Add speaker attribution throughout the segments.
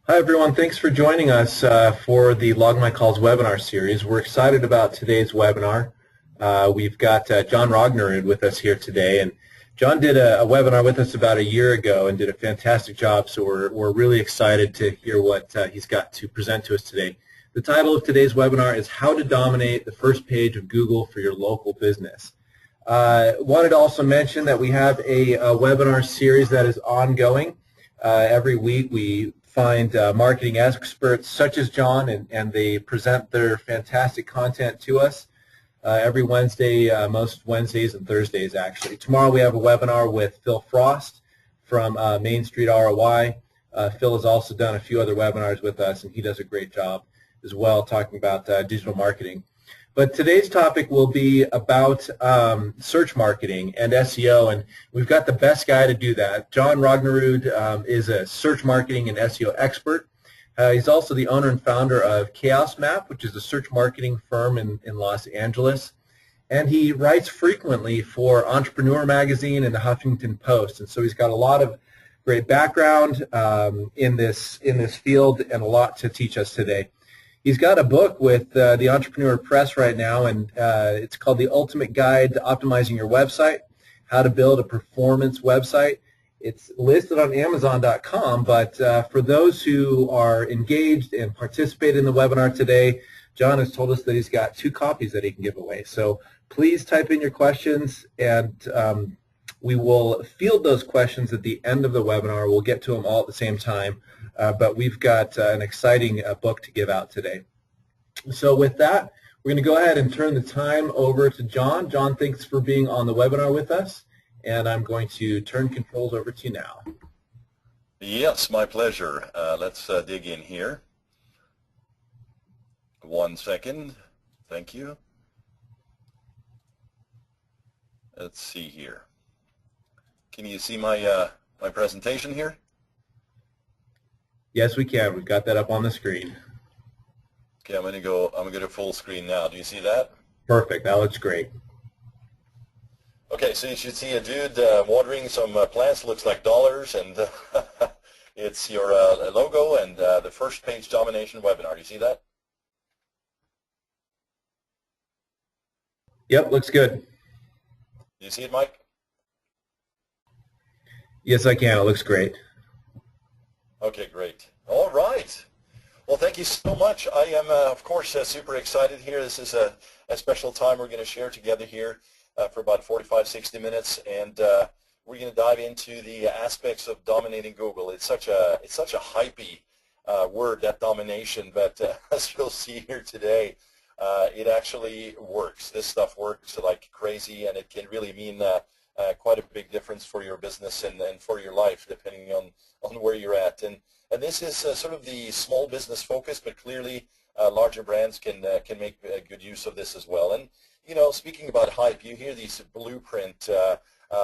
Speaker 1: Hi everyone, thanks for joining us for the Log My Calls webinar series. We're excited about today's webinar. We've got John Rognerud with us here today, and John did a webinar with us about a year ago and did a fantastic job, so we're really excited to hear what he's got to present to us today. The title of today's webinar is How to Dominate the First Page of Google for Your Local Business. Wanted to also mention that we have a webinar series that is ongoing. Every week we find marketing experts such as John, and they present their fantastic content to us every Wednesday, most Wednesdays and Thursdays actually. Tomorrow we have a webinar with Phil Frost from Main Street ROI. Phil has also done a few other webinars with us, and he does a great job as well talking about digital marketing. But today's topic will be about search marketing and SEO, and we've got the best guy to do that. John Rognerud is a search marketing and SEO expert. He's also the owner and founder of Chaos Map, which is a search marketing firm in Los Angeles. And he writes frequently for Entrepreneur Magazine and the Huffington Post, and so he's got a lot of great background in this field and a lot to teach us today. He's got a book with the Entrepreneur Press right now, and it's called The Ultimate Guide to Optimizing Your Website, How to Build a Performance Website. It's listed on Amazon.com, but for those who are engaged and participate in the webinar today, John has told us that he's got 2 copies that he can give away. So please type in your questions, and we will field those questions at the end of the webinar. We'll get to them all at the same time. But we've got an exciting book to give out today. So with that, we're going to go ahead and turn the time over to John. John, thanks for being on the webinar with us, and I'm going to turn controls over to you now.
Speaker 2: Yes, my pleasure. Let's dig in here. 1 second. Thank you. Let's see here. Can you see my my presentation here?
Speaker 1: Yes, we can. We've got that up on the screen.
Speaker 2: Okay, I'm going to go full screen now. Do you see that?
Speaker 1: Perfect. That looks great.
Speaker 2: Okay, so you should see a dude watering some plants. Looks like dollars, and it's your logo and the first page domination webinar. Do you see that?
Speaker 1: Yep, looks good.
Speaker 2: Do you see it, Mike?
Speaker 1: Yes, I can. It looks great.
Speaker 2: Okay, great. All right. Well, thank you so much. I am, of course, super excited here. This is a special time we're going to share together here for about 45, 60 minutes, and we're going to dive into the aspects of dominating Google. It's such a hypey word, that domination, but as you'll see here today, it actually works. This stuff works like crazy, and it can really mean quite a big difference for your business and for your life, depending on where you're at. And this is sort of the small business focus, but clearly larger brands can make good use of this as well. And you know, speaking about hype, you hear these blueprint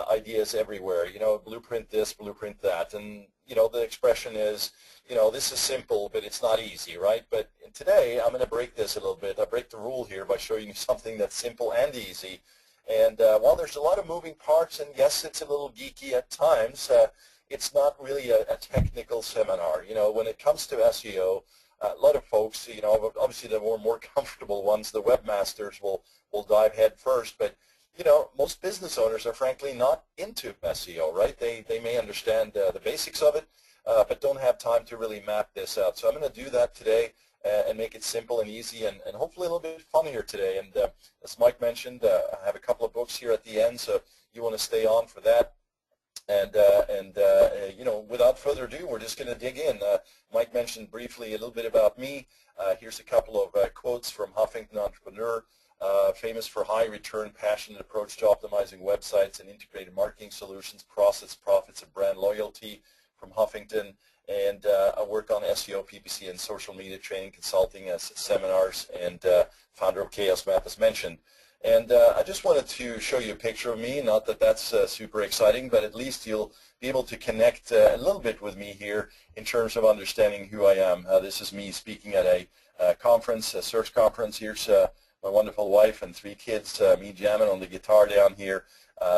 Speaker 2: ideas everywhere. You know, blueprint this, blueprint that, and you know, the expression is, you know, this is simple, but it's not easy, right? But today I'm going to break this a little bit. I break the rule here by showing you something that's simple and easy. And while there's a lot of moving parts, and yes, it's a little geeky at times, it's not really a technical seminar. You know, when it comes to SEO, a lot of folks, you know, obviously the more comfortable ones, the webmasters, will dive head first. But, you know, most business owners are frankly not into SEO, right? They may understand the basics of it, but don't have time to really map this out. So I'm going to do that today and make it simple and easy, and hopefully a little bit funnier today. And as Mike mentioned, I have a couple of books here at the end, so you want to stay on for that. And you know, without further ado, we're just going to dig in. Mike mentioned briefly a little bit about me. Here's a couple of quotes from Huffington Entrepreneur, famous for high return, passionate approach to optimizing websites and integrated marketing solutions, process, profits, and brand loyalty, from Huffington. And I work on SEO, PPC, and social media training, consulting, as seminars, and founder of Chaos Map, as mentioned. And I just wanted to show you a picture of me. Not that that's super exciting, but at least you'll be able to connect a little bit with me here in terms of understanding who I am. This is me speaking at a conference, a search conference. Here's my wonderful wife and 3 kids, me jamming on the guitar down here.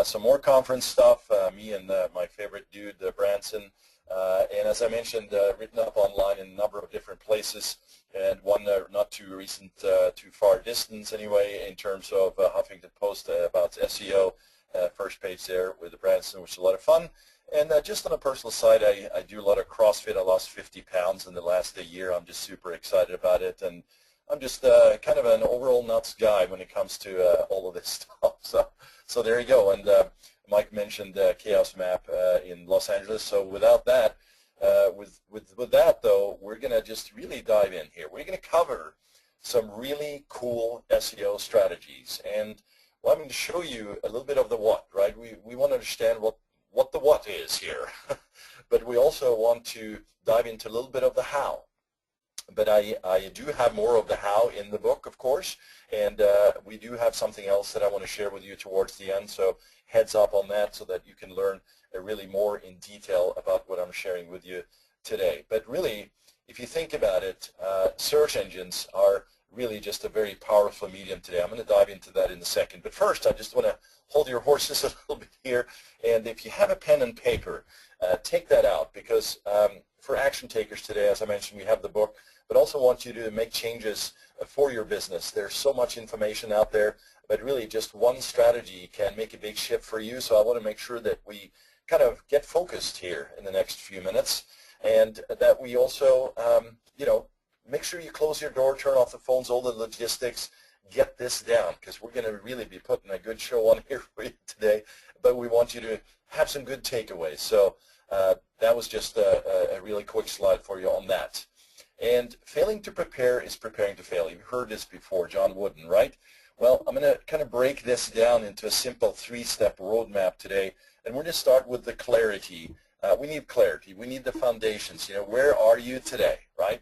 Speaker 2: some more conference stuff, me and my favorite dude, Branson. And as I mentioned, written up online in a number of different places, and one not too recent, too far distance anyway, in terms of Huffington Post about SEO, first page there with the Branson, which is a lot of fun. And just on a personal side, I do a lot of CrossFit. I lost 50 pounds in the last year. I'm just super excited about it, and I'm just kind of an overall nuts guy when it comes to all of this stuff. So there you go. And Mike mentioned Chaos Map in Los Angeles. So without that, with that though, we're going to just really dive in here. We're going to cover some really cool SEO strategies, and well, I'm going to show you a little bit of the what, right? We want to understand what the what is here, but we also want to dive into a little bit of the how. But I do have more of the how in the book, of course, and we do have something else that I want to share with you towards the end, so heads up on that so that you can learn really more in detail about what I'm sharing with you today. But really, if you think about it, search engines are really just a very powerful medium today. I'm going to dive into that in a second. But first, I just want to hold your horses a little bit here, and if you have a pen and paper, take that out, because for action takers today, as I mentioned, we have the book, but also want you to make changes for your business. There's so much information out there, but really just one strategy can make a big shift for you. So I want to make sure that we kind of get focused here in the next few minutes, and that we also, you know, make sure you close your door, turn off the phones, all the logistics, get this down, because we're going to really be putting a good show on here for you today, but we want you to have some good takeaways. So that was just a really quick slide for you on that. And failing to prepare is preparing to fail. You've heard this before, John Wooden, right? Well, I'm going to kind of break this down into a simple three-step roadmap today, and we're going to start with the clarity. We need clarity. We need the foundations. You know, where are you today, right?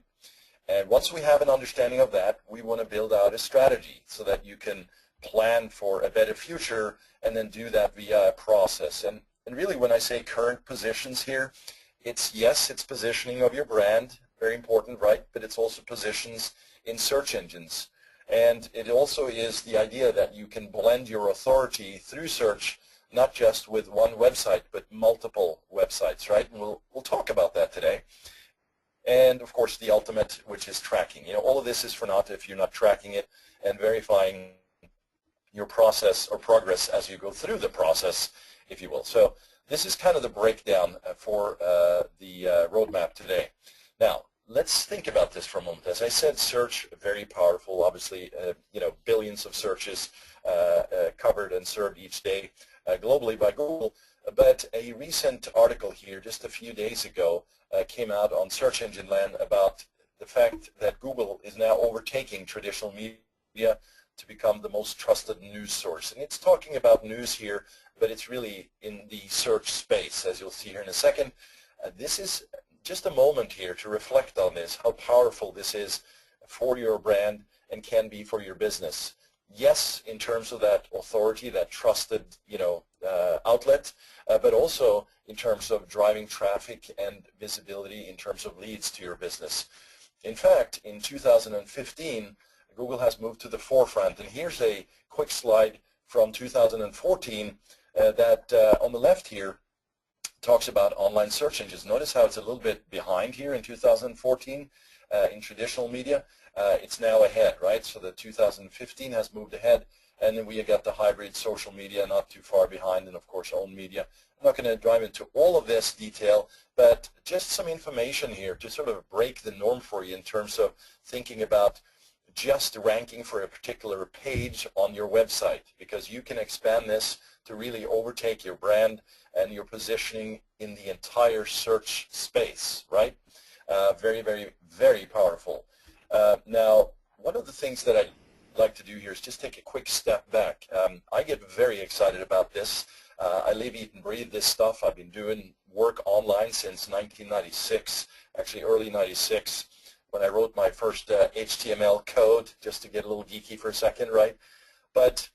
Speaker 2: And once we have an understanding of that, we want to build out a strategy so that you can plan for a better future and then do that via a process. And really, when I say current positions here, it's, yes, it's positioning of your brand, very important, right? But it's also positions in search engines. And it also is the idea that you can blend your authority through search, not just with one website, but multiple websites, right? And we'll talk about that today. And of course, the ultimate, which is tracking. You know, all of this is for naught if you're not tracking it and verifying your process or progress as you go through the process, if you will. So this is kind of the breakdown for the roadmap today. Now, let's think about this for a moment. As I said, search, very powerful. Obviously, you know, billions of searches covered and served each day globally by Google. But a recent article here, just a few days ago, came out on Search Engine Land about the fact that Google is now overtaking traditional media to become the most trusted news source. And it's talking about news here, but it's really in the search space, as you'll see here in a second. This is just a moment here to reflect on this, how powerful this is for your brand and can be for your business. Yes, in terms of that authority, that trusted, you know, outlet, but also in terms of driving traffic and visibility in terms of leads to your business. In fact, in 2015, Google has moved to the forefront. And here's a quick slide from 2014 that on the left here talks about online search engines. Notice how it's a little bit behind here in 2014 in traditional media. It's now ahead, right? So the 2015 has moved ahead, and then we got the hybrid social media not too far behind, and of course own media. I'm not going to dive into all of this detail, but just some information here to sort of break the norm for you in terms of thinking about just ranking for a particular page on your website, because you can expand this to really overtake your brand and your positioning in the entire search space, right? Very, very, very powerful. Now, one of the things that I'd like to do here is just take a quick step back. I get very excited about this. I live, eat, and breathe this stuff. I've been doing work online since 1996, actually early 96, when I wrote my first HTML code, just to get a little geeky for a second, right? But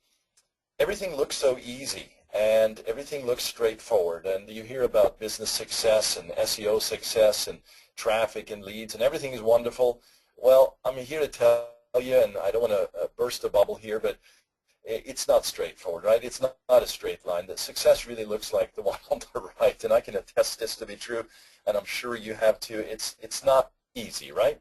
Speaker 2: everything looks so easy, and everything looks straightforward, and you hear about business success and SEO success and traffic and leads, and everything is wonderful. Well, I'm here to tell you, and I don't want to burst a bubble here, but it's not straightforward, right? It's not a straight line. The success really looks like the one on the right, and I can attest this to be true, and I'm sure you have too. It's not easy, right?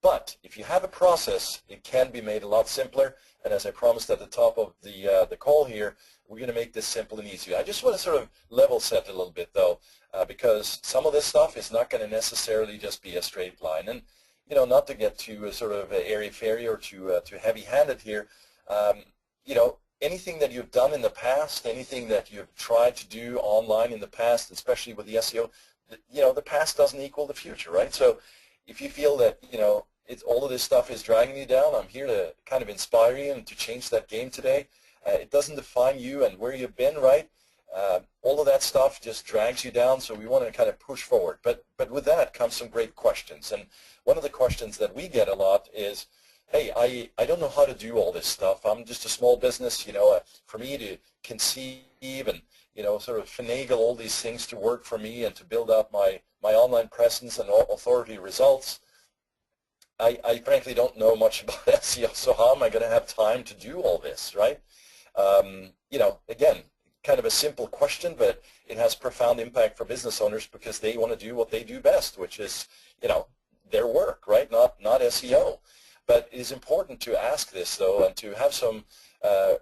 Speaker 2: But if you have a process, it can be made a lot simpler. And as I promised at the top of the call here, we're going to make this simple and easy. I just want to sort of level set a little bit, though, because some of this stuff is not going to necessarily just be a straight line. And you know, not to get too sort of airy-fairy or too heavy-handed here. You know, anything that you've done in the past, anything that you've tried to do online in the past, especially with the SEO, you know, the past doesn't equal the future, right? So if you feel that, you know, all of this stuff is dragging you down, I'm here to kind of inspire you and to change that game today. It doesn't define you and where you've been, right? All of that stuff just drags you down, so we want to kind of push forward. But with that comes some great questions. And one of the questions that we get a lot is, hey, I don't know how to do all this stuff. I'm just a small business, you know, for me to conceive and, you know, sort of finagle all these things to work for me and to build up my online presence and authority results. I frankly don't know much about SEO, so how am I going to have time to do all this, right? You know, again, kind of a simple question, but it has profound impact for business owners because they want to do what they do best, which is, you know, their work, right? Not SEO. But it is important to ask this, though, and to have some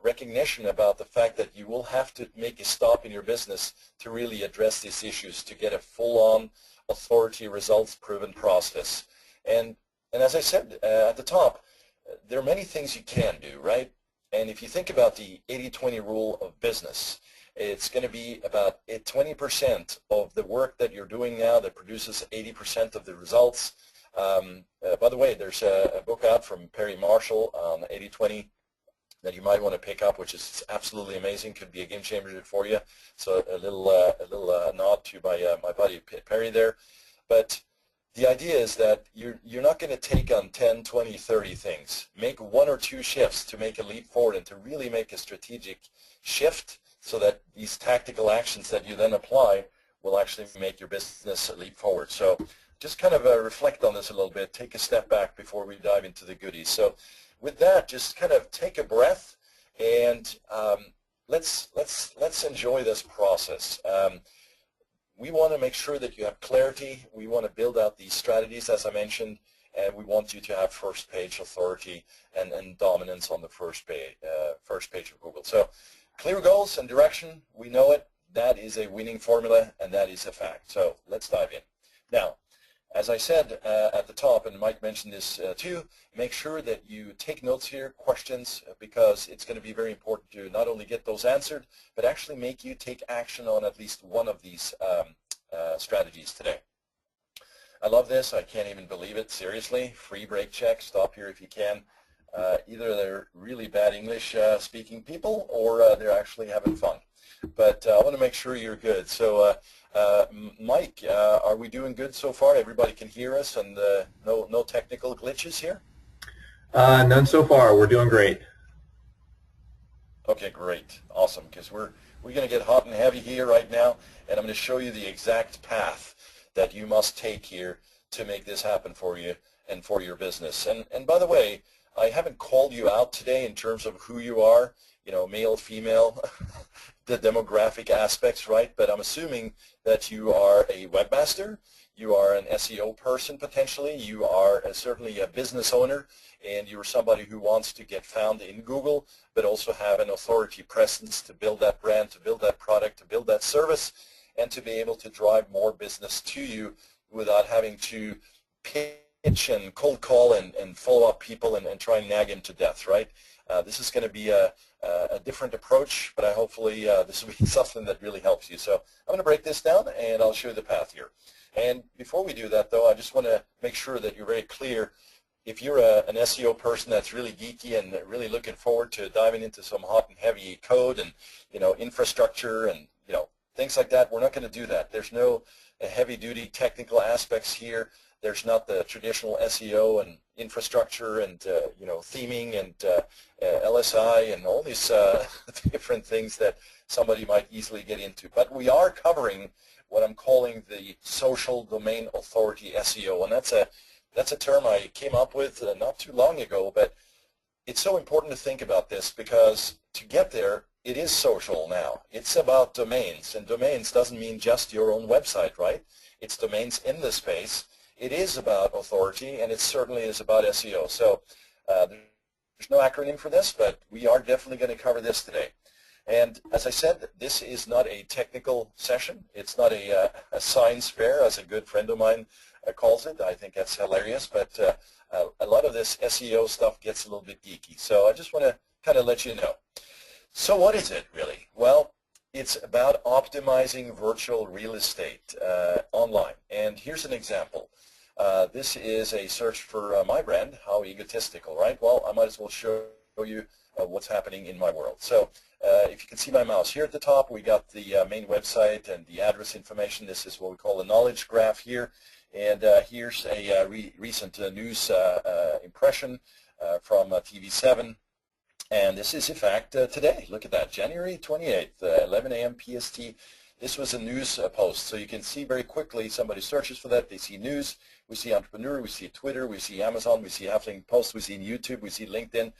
Speaker 2: recognition about the fact that you will have to make a stop in your business to really address these issues to get a full-on authority results-proven process. And as I said at the top, there are many things you can do, right? And if you think about the 80-20 rule of business, it's going to be about 20% of the work that you're doing now that produces 80% of the results. By the way, there's a book out from Perry Marshall on 80-20 that you might want to pick up, which is absolutely amazing. Could be a game changer for you. So a little nod to my buddy Perry there. But the idea is that you're not going to take on 10, 20, 30 things. Make one or two shifts to make a leap forward and to really make a strategic shift so that these tactical actions that you then apply will actually make your business a leap forward. So just kind of reflect on this a little bit, take a step back before we dive into the goodies. So with that, just kind of take a breath and let's enjoy this process. We want to make sure that you have clarity. We want to build out these strategies, as I mentioned, and we want you to have first page authority and dominance on the first page of Google. So clear goals and direction, we know it. That is a winning formula, and that is a fact. So let's dive in. Now, as I said at the top, and Mike mentioned this too, make sure that you take notes here, questions, because it's going to be very important to not only get those answered, but actually make you take action on at least one of these strategies today. I love this. I can't even believe it. Seriously, free break check. Stop here if you can. Either they're really bad English speaking people or they're actually having fun. But I want to make sure you're good. So Mike, are we doing good so far? Everybody can hear us and no technical glitches here?
Speaker 1: None so far. We're doing great.
Speaker 2: Okay, great. Awesome, because we're going to get hot and heavy here right now, and I'm going to show you the exact path that you must take here to make this happen for you and for your business. And by the way, I haven't called you out today in terms of who you are, you know, male, female, the demographic aspects, right? But I'm assuming that you are a webmaster, you are an SEO person potentially, you are certainly a business owner, and you're somebody who wants to get found in Google, but also have an authority presence to build that brand, to build that product, to build that service, and to be able to drive more business to you without having to pitch and cold call and follow up people and try and nag them to death, right? This is going to be a different approach, but hopefully this will be something that really helps you. So I'm going to break this down, and I'll show you the path here. And before we do that, though, I just want to make sure that you're very clear. If you're an SEO person that's really geeky and really looking forward to diving into some hot and heavy code and, you know, infrastructure and, you know, things like that, we're not going to do that. There's no heavy-duty technical aspects here. There's not the traditional SEO and infrastructure and you know, theming and LSI and all these different things that somebody might easily get into. But we are covering what I'm calling the social domain authority SEO, and that's a term I came up with not too long ago. But it's so important to think about this because to get there, it is social now. It's about domains, and domains doesn't mean just your own website, right? It's domains in the space. It is about authority, and it certainly is about SEO. So there's no acronym for this, but we are definitely going to cover this today. And as I said, this is not a technical session. It's not a science fair, as a good friend of mine calls it. I think that's hilarious, but a lot of this SEO stuff gets a little bit geeky. So I just want to kind of let you know. So what is it really? Well, it's about optimizing virtual real estate online. And here's an example. This is a search for my brand. How egotistical, right? Well, I might as well show you what's happening in my world. So if you can see my mouse here at the top, we got the main website and the address information. This is what we call a knowledge graph here. And here's a recent news impression from TV7. And this is, in fact, today. Look at that, January 28th, 11 a.m. PST. This was a news post. So you can see very quickly, somebody searches for that, they see news, we see entrepreneur, we see Twitter, we see Amazon, we see Huffington Post, we see YouTube, we see LinkedIn.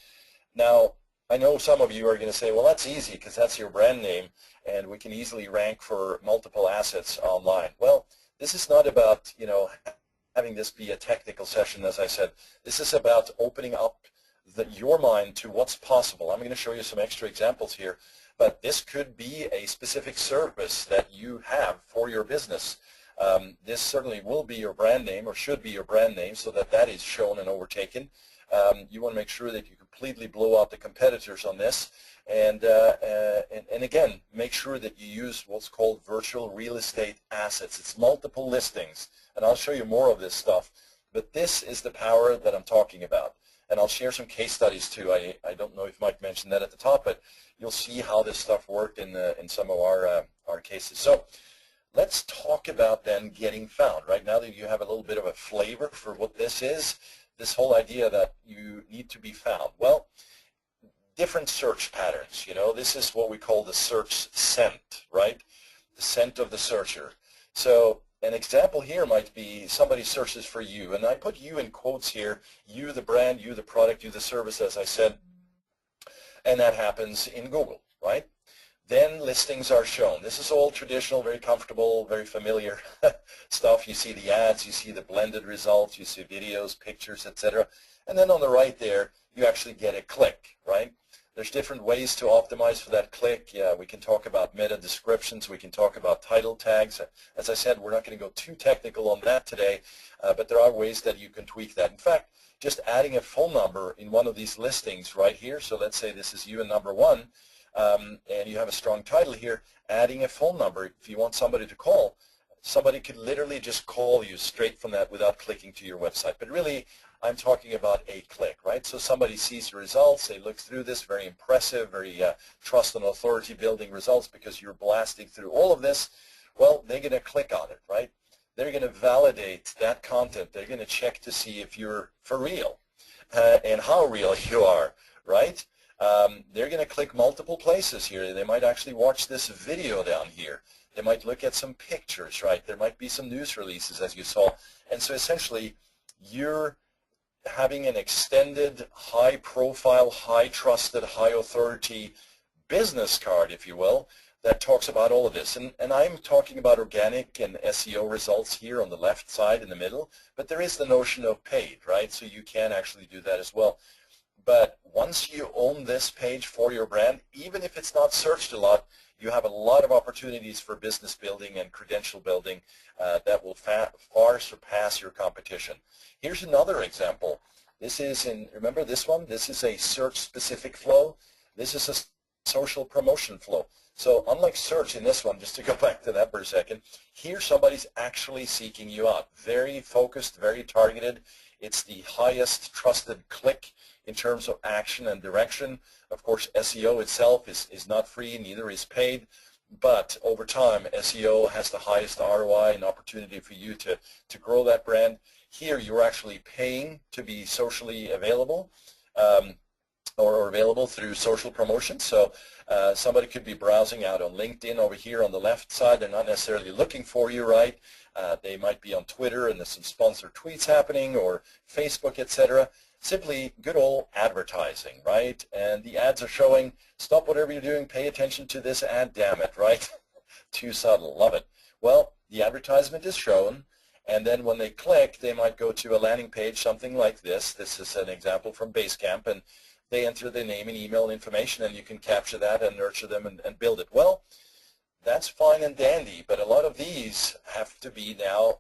Speaker 2: Now, I know some of you are going to say, well, that's easy because that's your brand name, and we can easily rank for multiple assets online. Well, this is not about, having this be a technical session, as I said. This is about opening up your mind to what's possible. I'm going to show you some extra examples here, but this could be a specific service that you have for your business. This certainly will be your brand name, or should be your brand name, so that is shown and overtaken. You want to make sure that you completely blow out the competitors on this, and again, make sure that you use what's called virtual real estate assets. It's multiple listings, and I'll show you more of this stuff, but this is the power that I'm talking about. And I'll share some case studies too. I don't know if Mike mentioned that at the top, but you'll see how this stuff worked in some of our cases. So let's talk about then getting found. Right now that you have a little bit of a flavor for what this is, this whole idea that you need to be found. Well, different search patterns. This is what we call the search scent, right? The scent of the searcher. So an example here might be somebody searches for you, and I put you in quotes here, you the brand, you the product, you the service, as I said, and that happens in Google, right? Then listings are shown. This is all traditional, very comfortable, very familiar stuff. You see the ads, you see the blended results, you see videos, pictures, etc. And then on the right there, you actually get a click, right? There's different ways to optimize for that click. Yeah, we can talk about meta descriptions. We can talk about title tags. As I said, we're not going to go too technical on that today, but there are ways that you can tweak that. In fact, just adding a phone number in one of these listings right here. So let's say this is you and number one, and you have a strong title here. Adding a phone number, if you want somebody to call, somebody could literally just call you straight from that without clicking to your website. But really, I'm talking about a click, right? So somebody sees your results, they look through this, very impressive, very trust and authority building results because you're blasting through all of this. Well, they're going to click on it, right? They're going to validate that content. They're going to check to see if you're for real and how real you are, right? They're going to click multiple places here. They might actually watch this video down here. They might look at some pictures, right? There might be some news releases, as you saw. And so essentially, you're having an extended, high-profile, high-trusted, high-authority business card, if you will, that talks about all of this. And I'm talking about organic and SEO results here on the left side in the middle, but there is the notion of paid, right? So you can actually do that as well. But once you own this page for your brand, even if it's not searched a lot, you have a lot of opportunities for business building and credential building that will far surpass your competition. Here's another example. This is remember this one? This is a search-specific flow. This is a social promotion flow. So unlike search in this one, just to go back to that for a second, here somebody's actually seeking you out. Very focused, very targeted. It's the highest trusted click in terms of action and direction. Of course, SEO itself is not free, neither is paid, but over time, SEO has the highest ROI and opportunity for you to grow that brand. Here, you're actually paying to be socially available or available through social promotion. So somebody could be browsing out on LinkedIn over here on the left side. They're not necessarily looking for you, right? They might be on Twitter and there's some sponsored tweets happening, or Facebook, etc. Simply good old advertising, right? And the ads are showing, stop whatever you're doing, pay attention to this ad, damn it, right? Too subtle, love it. Well, the advertisement is shown, and then when they click, they might go to a landing page, something like this. This is an example from Basecamp, and they enter their name and email information, and you can capture that and nurture them and build it. Well, that's fine and dandy, but a lot of these have to be now,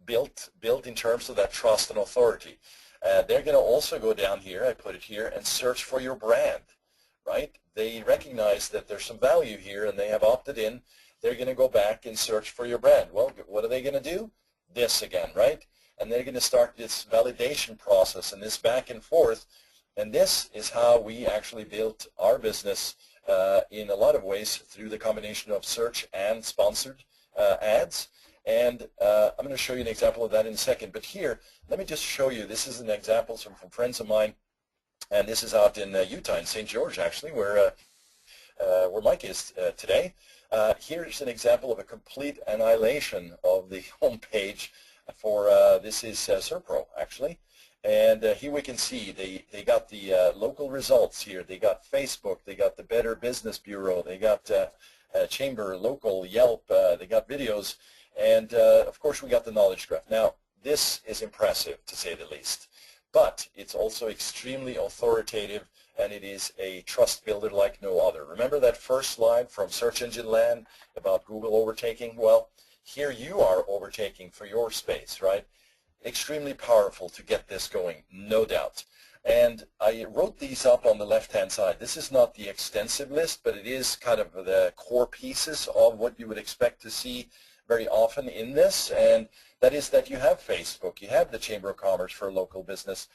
Speaker 2: built in terms of that trust and authority. They're going to also go down here, I put it here, and search for your brand, right? They recognize that there's some value here, and they have opted in. They're going to go back and search for your brand. Well, what are they going to do? This again, right? And they're going to start this validation process and this back and forth. And this is how we actually built our business in a lot of ways through the combination of search and sponsored ads. And I'm going to show you an example of that in a second. But here, let me just show you. This is an example from friends of mine. And this is out in Utah, in St. George, actually, where Mike is today. Here's an example of a complete annihilation of the home page for, this is Serpro, actually. And here we can see they got the local results here. They got Facebook, they got the Better Business Bureau, they got Chamber, local, Yelp, they got videos, and of course we got the knowledge graph. Now, this is impressive, to say the least, but it's also extremely authoritative, and it is a trust builder like no other. Remember that first slide from Search Engine Land about Google overtaking? Well, here you are overtaking for your space, right? Extremely powerful to get this going, no doubt. And I wrote these up on the left-hand side. This is not the extensive list, but it is kind of the core pieces of what you would expect to see very often in this, and that is that you have Facebook, you have the Chamber of Commerce for local business,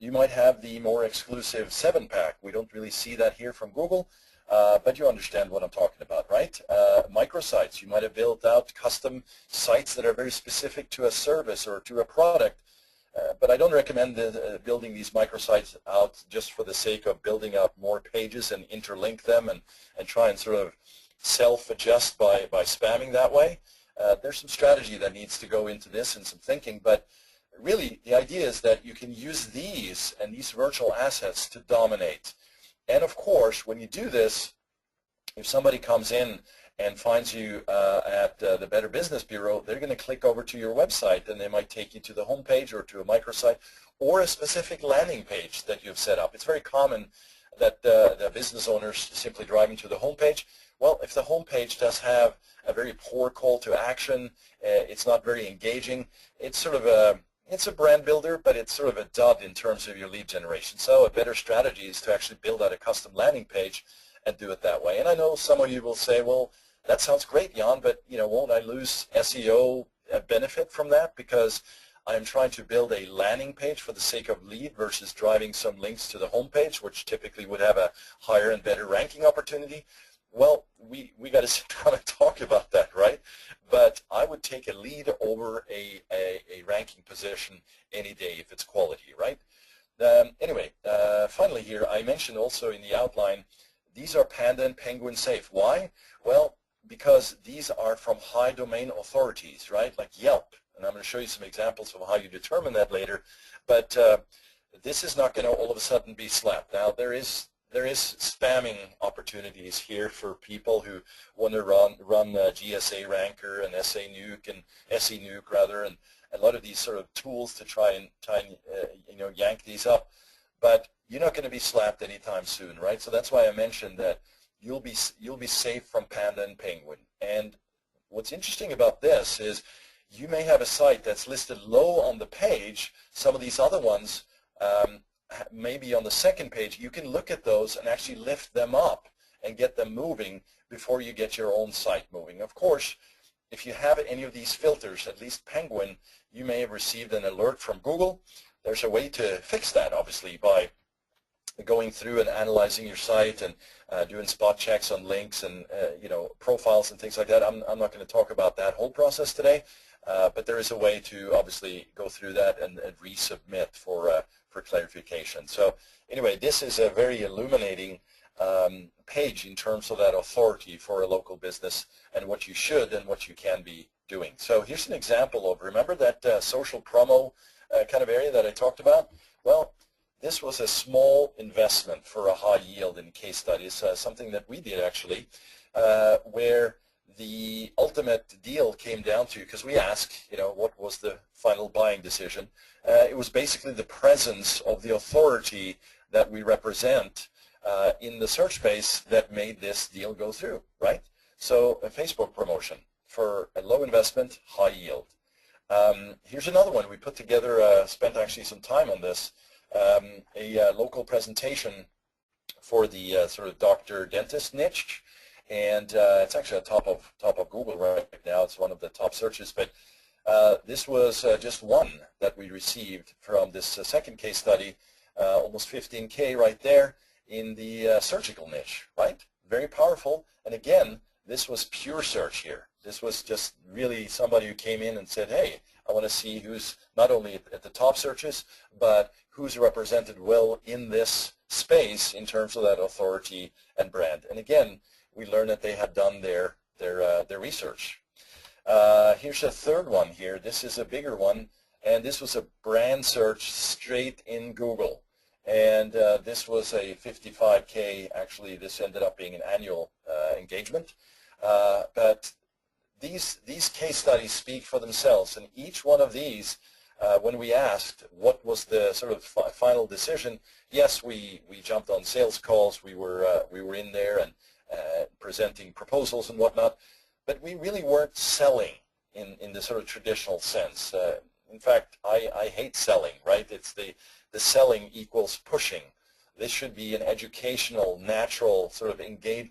Speaker 2: you might have the more exclusive 7-pack. We don't really see that here from Google, but you understand what I'm talking about, right? Microsites, you might have built out custom sites that are very specific to a service or to a product, but I don't recommend building these microsites out just for the sake of building out more pages and interlink them and try and sort of self-adjust by spamming that way. There's some strategy that needs to go into this and some thinking, but really the idea is that you can use these and these virtual assets to dominate. And of course, when you do this, if somebody comes in and finds you at the Better Business Bureau, they're going to click over to your website, and they might take you to the home page or to a microsite or a specific landing page that you've set up. It's very common that the business owners simply drive into the home page. Well, if the home page does have a very poor call to action, it's not very engaging, it's sort of it's a brand builder, but it's sort of a dud in terms of your lead generation. So a better strategy is to actually build out a custom landing page and do it that way. And I know some of you will say, well, that sounds great, Jan, but won't I lose SEO benefit from that because I'm trying to build a landing page for the sake of lead versus driving some links to the home page, which typically would have a higher and better ranking opportunity? Well, we got to sit down and talk about that, right? But I would take a lead over a ranking position any day if it's quality, right? Anyway, finally here, I mentioned also in the outline, these are Panda and Penguin safe. Why? Well, because these are from high domain authorities, right? Like Yelp. And I'm going to show you some examples of how you determine that later. But this is not going to all of a sudden be slapped. Now, there is spamming opportunities here for people who want to run GSA Ranker and SA Nuke and SE Nuke rather, and a lot of these sort of tools to try and yank these up. But you're not going to be slapped anytime soon, right? So that's why I mentioned that you'll be safe from Panda and Penguin. And what's interesting about this is you may have a site that's listed low on the page. Some of these other ones maybe on the second page. You can look at those and actually lift them up and get them moving before you get your own site moving. Of course, if you have any of these filters, at least Penguin, you may have received an alert from Google. There's a way to fix that, obviously, by going through and analyzing your site and doing spot checks on links and profiles and things like that. I'm not going to talk about that whole process today, but there is a way to obviously go through that and resubmit for clarification. So anyway, this is a very illuminating page in terms of that authority for a local business and what you should and what you can be doing. So here's an example of, remember that social promo kind of area that I talked about? Well, this was a small investment for a high yield in case studies, something that we did actually, where the ultimate deal came down to, because we asked, what was the final buying decision? It was basically the presence of the authority that we represent in the search space that made this deal go through, right? So a Facebook promotion for a low investment, high yield. Here's another one. We put together, spent actually some time on this, a local presentation for the sort of doctor-dentist niche, and it's actually on top of Google right now. It's one of the top searches, but this was just one that we received from this second case study, almost 15K right there in the surgical niche, right? Very powerful, and again, this was pure search here. This was just really somebody who came in and said, hey, I want to see who's not only at the top searches, but who's represented well in this space in terms of that authority and brand. And again, we learned that they had done their research. Here's a third one here. This is a bigger one, and this was a brand search straight in Google. And this was a 55K. Actually, this ended up being an annual engagement. But these case studies speak for themselves, and each one of these, when we asked what was the sort of final decision, yes, we jumped on sales calls, we were in there and presenting proposals and whatnot, but we really weren't selling in the sort of traditional sense. In fact, I hate selling, right? It's the selling equals pushing. This should be an educational, natural sort of engaged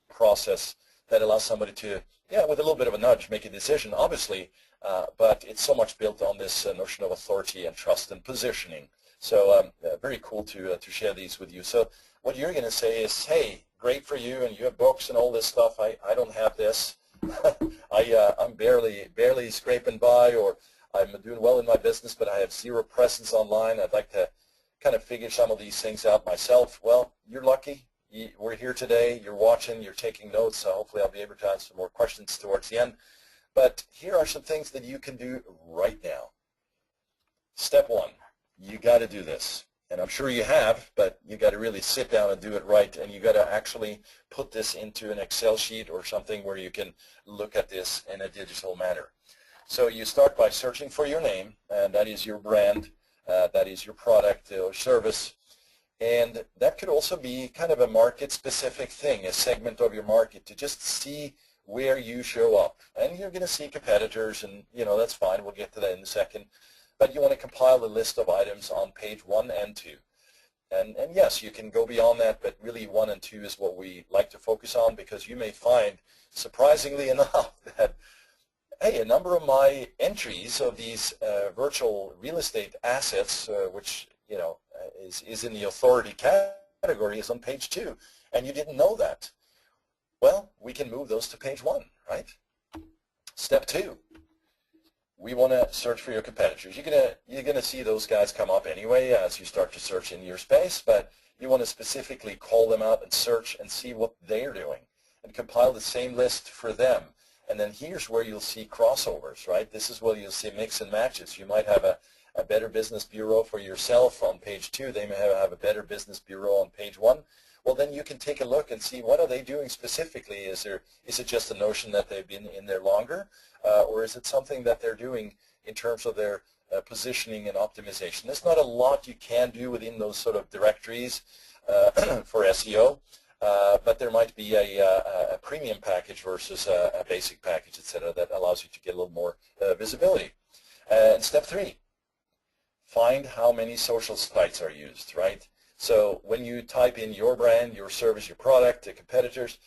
Speaker 2: process that allows somebody to, with a little bit of a nudge, make a decision, obviously, but it's so much built on this notion of authority and trust and positioning. So very cool to share these with you. So what you're going to say is, hey, great for you, and you have books and all this stuff. I don't have this. I'm barely scraping by, or I'm doing well in my business, but I have zero presence online. I'd like to kind of figure some of these things out myself. Well, you're lucky. We're here today, you're watching, you're taking notes, so hopefully I'll be able to answer more questions towards the end. But here are some things that you can do right now. Step one, you got to do this. And I'm sure you have, but you got to really sit down and do it right, and you got to actually put this into an Excel sheet or something where you can look at this in a digital manner. So you start by searching for your name, and that is your brand, that is your product or service. And that could also be kind of a market-specific thing, a segment of your market, to just see where you show up. And you're going to see competitors, and that's fine. We'll get to that in a second. But you want to compile a list of items on page 1 and 2. And yes, you can go beyond that, but really 1 and 2 is what we like to focus on, because you may find, surprisingly enough, that, hey, a number of my entries of these virtual real estate assets, which is in the authority category, is on page 2, and you didn't know that. Well, we can move those to page 1, right? Step 2, we want to search for your competitors. You're gonna see those guys come up anyway as you start to search in your space, but you want to specifically call them out and search and see what they're doing and compile the same list for them. And then here's where you'll see crossovers, right? This is where you'll see mix and matches. You might have a Better Business Bureau for yourself on page 2. They may have a Better Business Bureau on page 1. Well, then you can take a look and see what are they doing specifically. Is it just a notion that they've been in there longer, or is it something that they're doing in terms of their positioning and optimization? There's not a lot you can do within those sort of directories for SEO, but there might be a premium package versus a basic package, etc., that allows you to get a little more visibility. And step 3. Find how many social sites are used, right? So when you type in your brand, your service, your product, the competitors,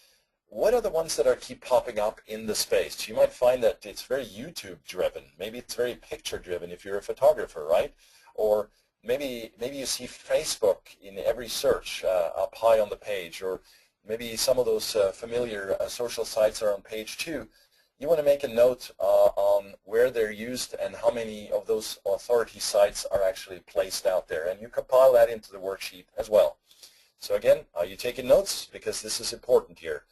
Speaker 2: what are the ones that keep popping up in the space? You might find that it's very YouTube driven. Maybe it's very picture driven if you're a photographer, right? Or maybe you see Facebook in every search up high on the page, or maybe some of those familiar social sites are on page 2. You want to make a note on where they're used and how many of those authority sites are actually placed out there. And you compile that into the worksheet as well. So again, are you taking notes? Because this is important here.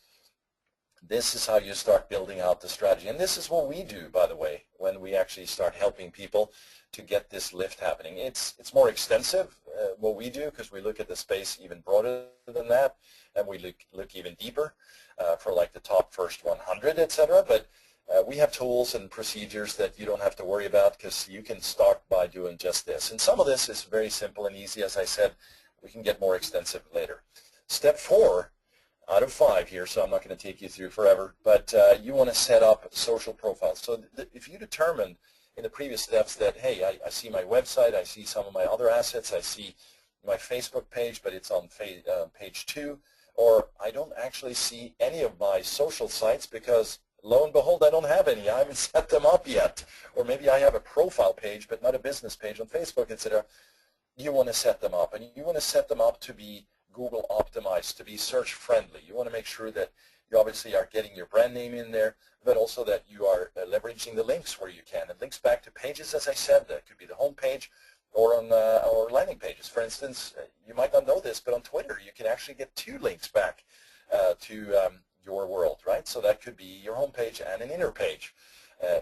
Speaker 2: This is how you start building out the strategy. And this is what we do, by the way, when we actually start helping people to get this lift happening. It's more extensive, what we do, because we look at the space even broader than that, and we look even deeper for like the top first 100, etc. But we have tools and procedures that you don't have to worry about, because you can start by doing just this. And some of this is very simple and easy. As I said, we can get more extensive later. Step 4 out of 5 here, so I'm not going to take you through forever, but you want to set up social profiles. So if you determined in the previous steps that, hey, I see my website, I see some of my other assets, I see my Facebook page, but it's on page 2, or I don't actually see any of my social sites because, lo and behold, I don't have any. I haven't set them up yet. Or maybe I have a profile page, but not a business page on Facebook, etc. You want to set them up, and you want to set them up to be Google optimized, to be search friendly. You want to make sure that you obviously are getting your brand name in there, but also that you are leveraging the links where you can. And links back to pages, as I said, that could be the home page or on or landing pages. For instance, you might not know this, but on Twitter you can actually get 2 links back to your world, right? So that could be your home page and an inner page.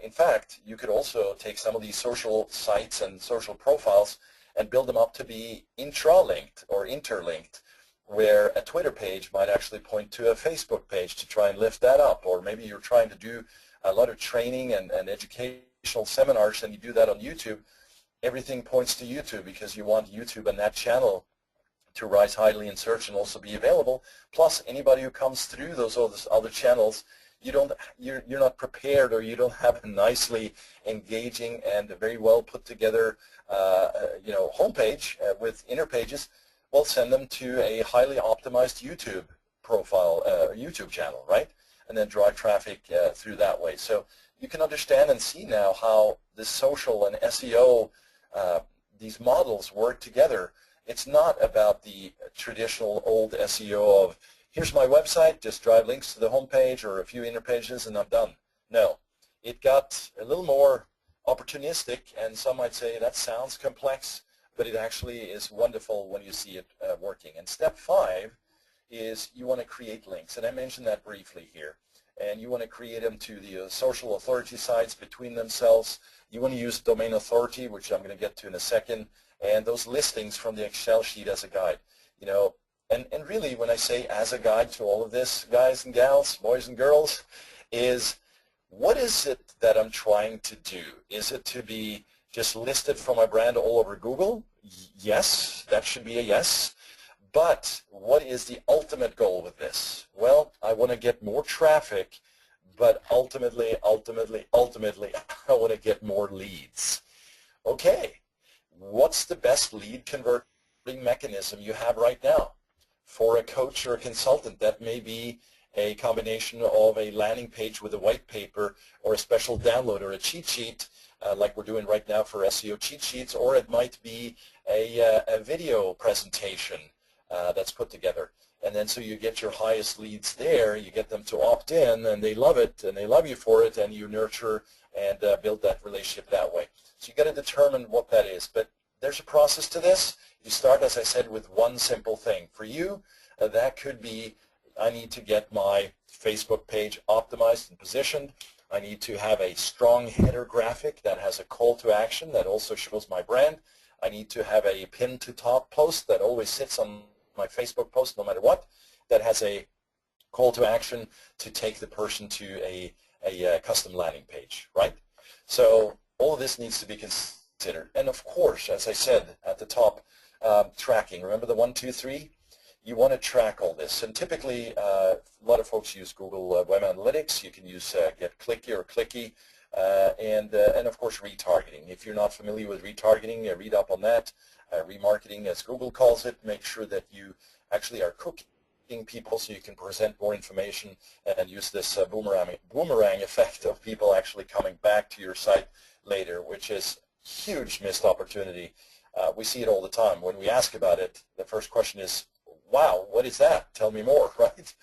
Speaker 2: In fact, you could also take some of these social sites and social profiles and build them up to be intra-linked or interlinked, where a Twitter page might actually point to a Facebook page to try and lift that up. Or maybe you're trying to do a lot of training and educational seminars, and you do that on YouTube. Everything points to YouTube because you want YouTube and that channel to rise highly in search and also be available. Plus, anybody who comes through those other channels, you're not prepared, or you don't have a nicely engaging and a very well put together homepage with inner pages. Well, send them to a highly optimized YouTube profile, YouTube channel, right? And then drive traffic through that way. So you can understand and see now how the social and SEO, these models work together. It's not about the traditional old SEO of, here's my website, just drive links to the homepage or a few inner pages and I'm done. No, it got a little more opportunistic, and some might say that sounds complex, but it actually is wonderful when you see it working. And step 5 is you want to create links, and I mentioned that briefly here. And you want to create them to the social authority sites between themselves. You want to use domain authority, which I'm going to get to in a second, and those listings from the Excel sheet as a guide. And really, when I say as a guide to all of this, guys and gals, boys and girls, is what is it that I'm trying to do? Is it to be just listed for my brand all over Google? Yes, that should be a yes. But what is the ultimate goal with this? Well, I want to get more traffic, but ultimately, I want to get more leads. Okay, what's the best lead converting mechanism you have right now? For a coach or a consultant, that may be a combination of a landing page with a white paper or a special download or a cheat sheet, like we're doing right now for SEO cheat sheets, or it might be a video presentation that's put together. And then so you get your highest leads there, you get them to opt in, and they love it, and they love you for it, and you nurture and build that relationship that way. So you got to determine what that is. But there's a process to this. You start, as I said, with one simple thing. For you, that could be, I need to get my Facebook page optimized and positioned. I need to have a strong header graphic that has a call to action that also shows my brand. I need to have a pin to top post that always sits on my Facebook post no matter what, that has a call to action to take the person to a custom landing page, right? So all of this needs to be considered. And of course, as I said at the top, tracking. Remember the 1, 2, 3? You want to track all this. And typically, a lot of folks use Google Web Analytics. You can use Get Clicky or Clicky. And of course, retargeting. If you're not familiar with retargeting, read up on that. Remarketing, as Google calls it. Make sure that you actually are cooking people so you can present more information and use this boomerang effect of people actually coming back to your site later, which is huge missed opportunity. We see it all the time. When we ask about it, the first question is, wow, what is that? Tell me more, right?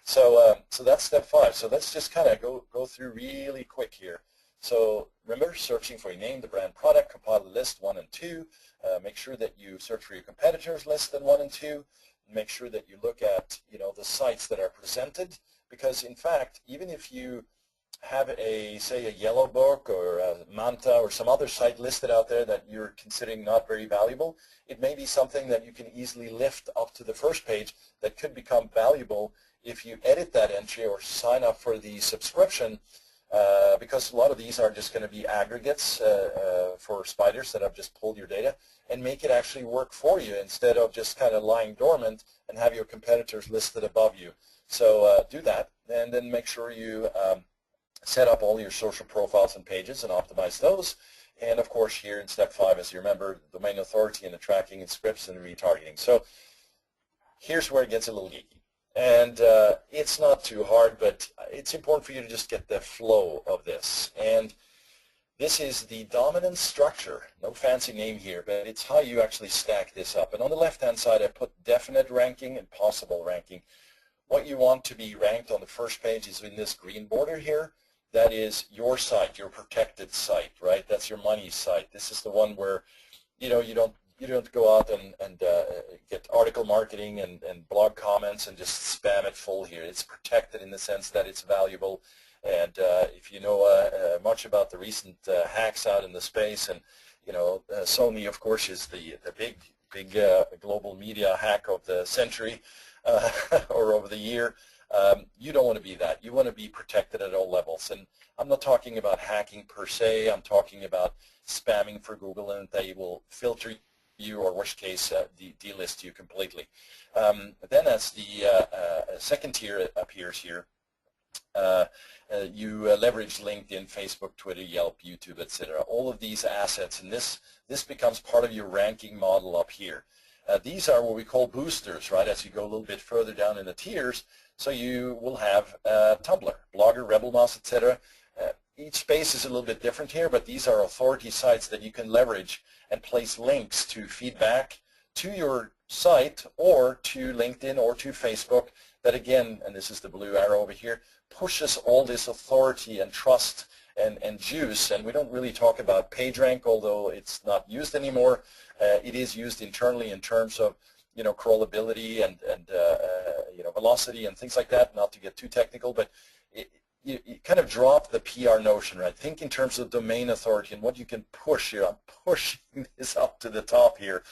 Speaker 2: So that's step 5. So let's just kind of go through really quick here. So remember, searching for your name, the brand, product, compile the list 1 and 2. Make sure that you search for your competitors list in 1 and 2. Make sure that you look at the sites that are presented, because in fact, even if you have say a Yellow Book or a Manta or some other site listed out there that you're considering not very valuable, it may be something that you can easily lift up to the first page that could become valuable if you edit that entry or sign up for the subscription, because a lot of these are just going to be aggregates for spiders that have just pulled your data, and make it actually work for you instead of just kind of lying dormant and have your competitors listed above you. So do that, and then make sure you set up all your social profiles and pages and optimize those. And of course here in step 5, as you remember, domain authority and the tracking and scripts and retargeting. So here's where it gets a little geeky. And it's not too hard, but it's important for you to just get the flow of this. And this is the dominant structure. No fancy name here, but it's how you actually stack this up. And on the left-hand side, I put definite ranking and possible ranking. What you want to be ranked on the first page is in this green border here. That is your site, your protected site, right? That's your money site. This is the one where, you don't go out and get article marketing and blog comments and just spam it full here. It's protected in the sense that it's valuable. And if you know much about the recent hacks out in the space, and Sony, of course, is the big global media hack of the century or over the year. You don't want to be that. You want to be protected at all levels. And I'm not talking about hacking per se. I'm talking about spamming for Google, and they will filter you, or worst case, delist you completely. Then as the second tier appears here, you leverage LinkedIn, Facebook, Twitter, Yelp, YouTube, etc. All of these assets, and this becomes part of your ranking model up here. These are what we call boosters, right, as you go a little bit further down in the tiers. So you will have Tumblr, Blogger, Rebel Mouse, etc. Each space is a little bit different here, but these are authority sites that you can leverage and place links to feedback to your site or to LinkedIn or to Facebook that, again, and this is the blue arrow over here, pushes all this authority and trust and juice. And we don't really talk about PageRank, although it's not used anymore. It is used internally in terms of crawlability and velocity and things like that, not to get too technical, but you kind of drop the PR notion, right? Think in terms of domain authority and what you can push here. I'm pushing this up to the top here.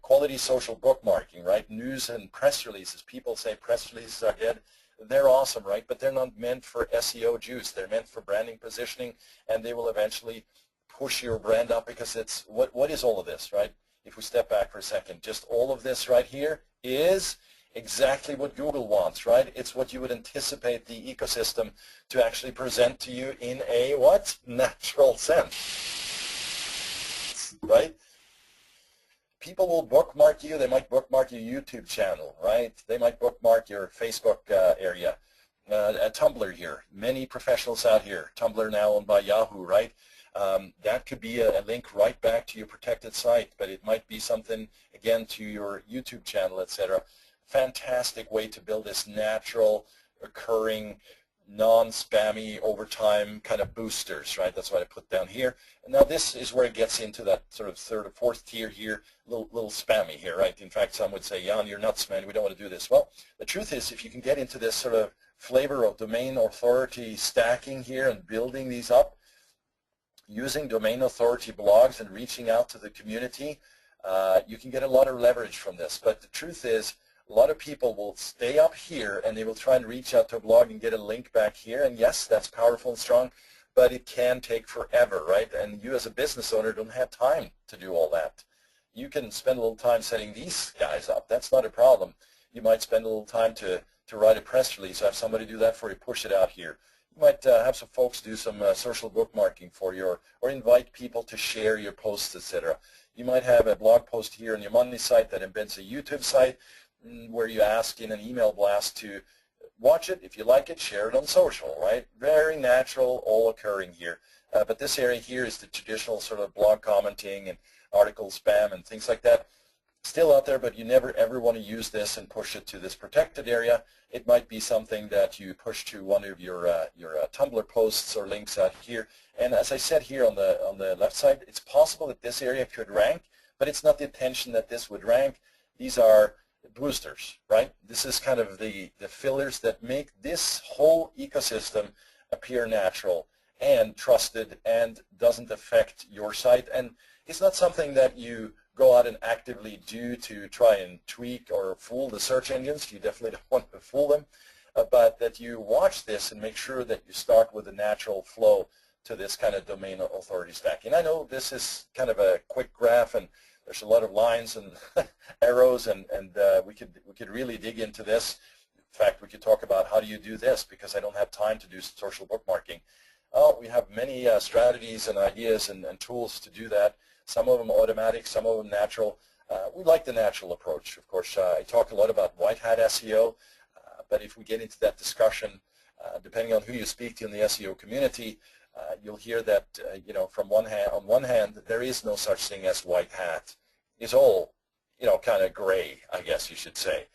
Speaker 2: Quality social bookmarking, right? News and press releases. People say press releases are dead. They're awesome, right? But they're not meant for SEO juice. They're meant for branding, positioning, and they will eventually push your brand up, because it's what is all of this, right? If we step back for a second, just all of this right here is exactly what Google wants, right? It's what you would anticipate the ecosystem to actually present to you in a what? Natural sense, right? People will bookmark you. They might bookmark your YouTube channel, right? They might bookmark your Facebook area. Tumblr here. Many professionals out here. Tumblr now owned by Yahoo, right? That could be a link right back to your protected site, but it might be something, again, to your YouTube channel, etc. Fantastic way to build this natural, occurring, non-spammy, over time kind of boosters, right? That's what I put down here. And now this is where it gets into that sort of third or fourth tier here, little spammy here, right? In fact, some would say, Jan, you're nuts, man. We don't want to do this. Well, the truth is, if you can get into this sort of flavor of domain authority stacking here and building these up, using domain authority blogs and reaching out to the community, you can get a lot of leverage from this. But the truth is, a lot of people will stay up here and they will try and reach out to a blog and get a link back here. And yes, that's powerful and strong, but it can take forever, right? And you as a business owner don't have time to do all that. You can spend a little time setting these guys up. That's not a problem. You might spend a little time to write a press release, have somebody do that for you, push it out here. You might have some folks do some social bookmarking for you, or invite people to share your posts, etc. You might have a blog post here on your money site that embeds a YouTube site, where you ask in an email blast to watch it. If you like it, share it on social, right? Very natural, all occurring here. But this area here is the traditional sort of blog commenting and article spam and things like that. Still out there, but you never ever want to use this and push it to this protected area. It might be something that you push to one of your Tumblr posts or links out here. And as I said here on the left side, it's possible that this area could rank, but it's not the intention that this would rank. These are boosters, right? This is kind of the fillers that make this whole ecosystem appear natural and trusted and doesn't affect your site. And it's not something that you go out and actively do to try and tweak or fool the search engines. You definitely don't want to fool them, but that you watch this and make sure that you start with a natural flow to this kind of domain authority stack. And I know this is kind of a quick graph, and there's a lot of lines and arrows, and we could really dig into this. In fact, we could talk about how do you do this, because I don't have time to do social bookmarking. Oh, we have many strategies and ideas and tools to do that. Some of them automatic, some of them natural. We like the natural approach. Of course, I talk a lot about white hat SEO, but if we get into that discussion, depending on who you speak to in the SEO community, you'll hear that, from on one hand, there is no such thing as white hat. It's all, kind of gray, I guess you should say.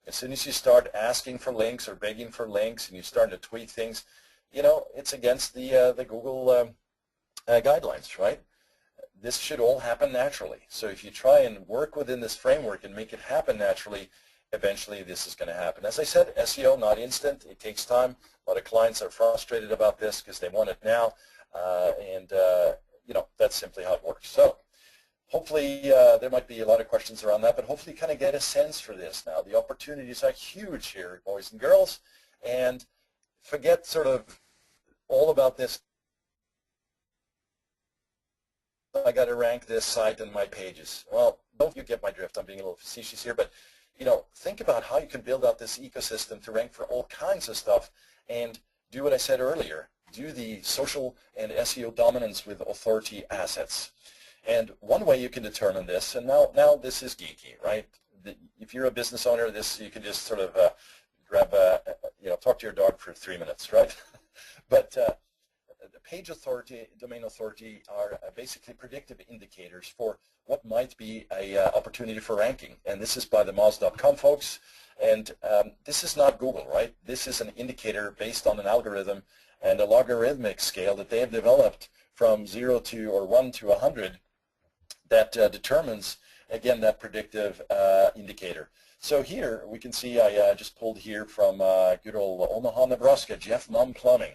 Speaker 2: As soon as you start asking for links or begging for links and you start to tweak things, it's against the Google guidelines, right? This should all happen naturally. So if you try and work within this framework and make it happen naturally, eventually this is going to happen. As I said, SEO, not instant. It takes time. A lot of clients are frustrated about this because they want it now. That's simply how it works. So hopefully there might be a lot of questions around that, but hopefully you kind of get a sense for this now. The opportunities are huge here, boys and girls, and forget sort of all about this. I got to rank this site and my pages. Well, don't you get my drift? I'm being a little facetious here, but think about how you can build out this ecosystem to rank for all kinds of stuff and do what I said earlier. Do the social and SEO dominance with authority assets. And one way you can determine this, and now this is geeky, right? If you're a business owner, you can just sort of grab, talk to your dog for 3 minutes, right? But the page authority, domain authority are basically predictive indicators for what might be a opportunity for ranking. And this is by the Moz.com folks. And this is not Google, right? This is an indicator based on an algorithm and a logarithmic scale that they have developed from 0 to or 1 to 100 that determines, again, that predictive indicator. So here we can see I just pulled here from good old Omaha, Nebraska, Jeff Mum Plumbing.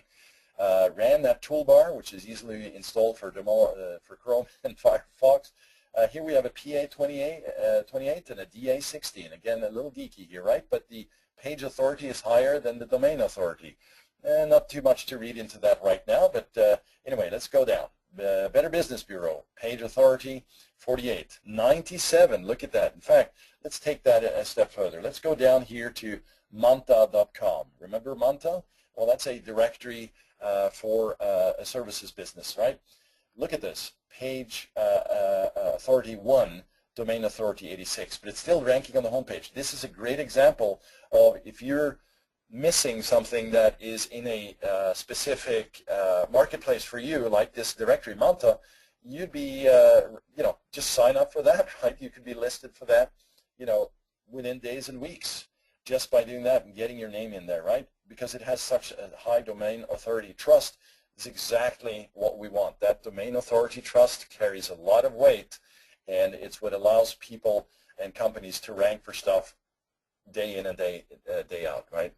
Speaker 2: Ran that toolbar, which is easily installed for Chrome and Firefox. Here we have a PA28 and a DA16. Again, a little geeky here, right? But the page authority is higher than the domain authority. Not too much to read into that right now, but anyway, let's go down. Better Business Bureau, page authority 48. 97, look at that. In fact, let's take that a step further. Let's go down here to Manta.com. Remember Manta? Well, that's a directory for a services business, right? Look at this, page authority 1, domain authority 86, but it's still ranking on the homepage. This is a great example of if you're missing something that is in a specific marketplace for you, like this directory Manta, you'd be, just sign up for that, right? You could be listed for that, within days and weeks just by doing that and getting your name in there, right? Because it has such a high domain authority trust. Is exactly what we want. That domain authority trust carries a lot of weight, and it's what allows people and companies to rank for stuff day in and day out, right?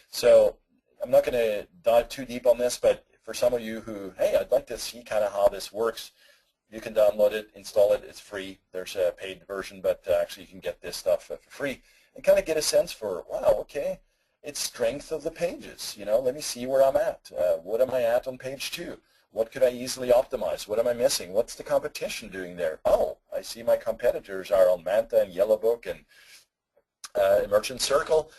Speaker 2: So I'm not going to dive too deep on this, but for some of you who, hey, I'd like to see kind of how this works, you can download it, install it. It's free. There's a paid version, but actually you can get this stuff for free and kind of get a sense for, wow, okay, it's strength of the pages. Let me see where I'm at. What am I at on page 2? What could I easily optimize? What am I missing? What's the competition doing there? Oh, I see my competitors are on Manta and Yellow Book and Merchant Circle.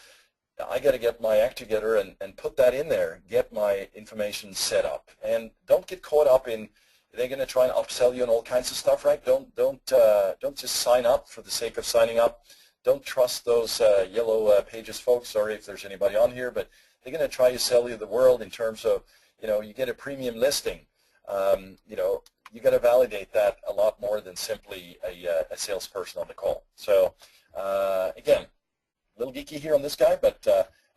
Speaker 2: I got to get my act together and put that in there, get my information set up. And don't get caught up in, they're going to try and upsell you on all kinds of stuff, right? Don't just sign up for the sake of signing up. Don't trust those yellow pages folks. Sorry if there's anybody on here, but they're going to try to sell you the world in terms of, you get a premium listing. You got to validate that a lot more than simply a salesperson on the call. So again, a little geeky here on this guy, but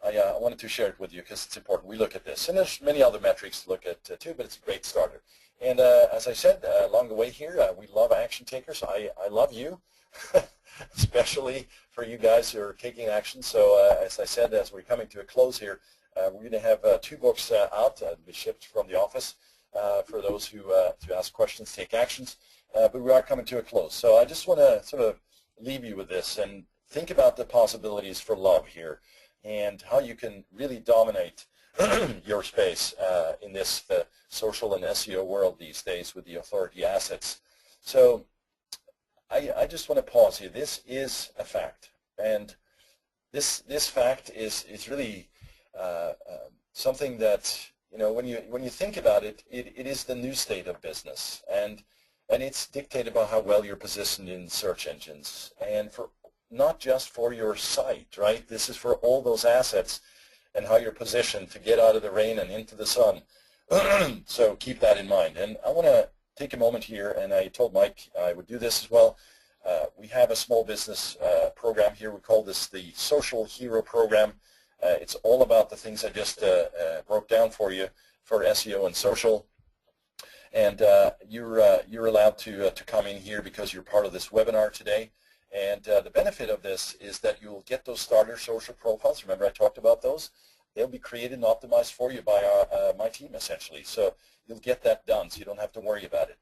Speaker 2: I wanted to share it with you because it's important. We look at this, and there's many other metrics to look at too, but it's a great starter. And as I said along the way here, we love action takers. I love you. Especially for you guys who are taking action. So as I said, as we're coming to a close here, We're going to have 2 books out to be shipped from the office for those who to ask questions, take actions. But we are coming to a close. So I just want to sort of leave you with this and think about the possibilities for love here and how you can really dominate your space in this social and SEO world these days with the authority assets. So I just want to pause here. This is a fact, and this fact is really something that, you know, when you think about it, it is the new state of business, and it's dictated by how well you're positioned in search engines, and for not just for your site, right? This is for all those assets and how you're positioned to get out of the rain and into the sun. So keep that in mind. And I want to take a moment here, and I told Mike I would do this as well. We have a small business program here. We call this the Social Hero Program. It's all about the things I just broke down for you for SEO and social. And you're allowed to come in here because you're part of this webinar today. And the benefit of this is that you'll get those starter social profiles. Remember, I talked about those. They'll be created and optimized for you by my team, essentially. So you'll get that done, so you don't have to worry about it.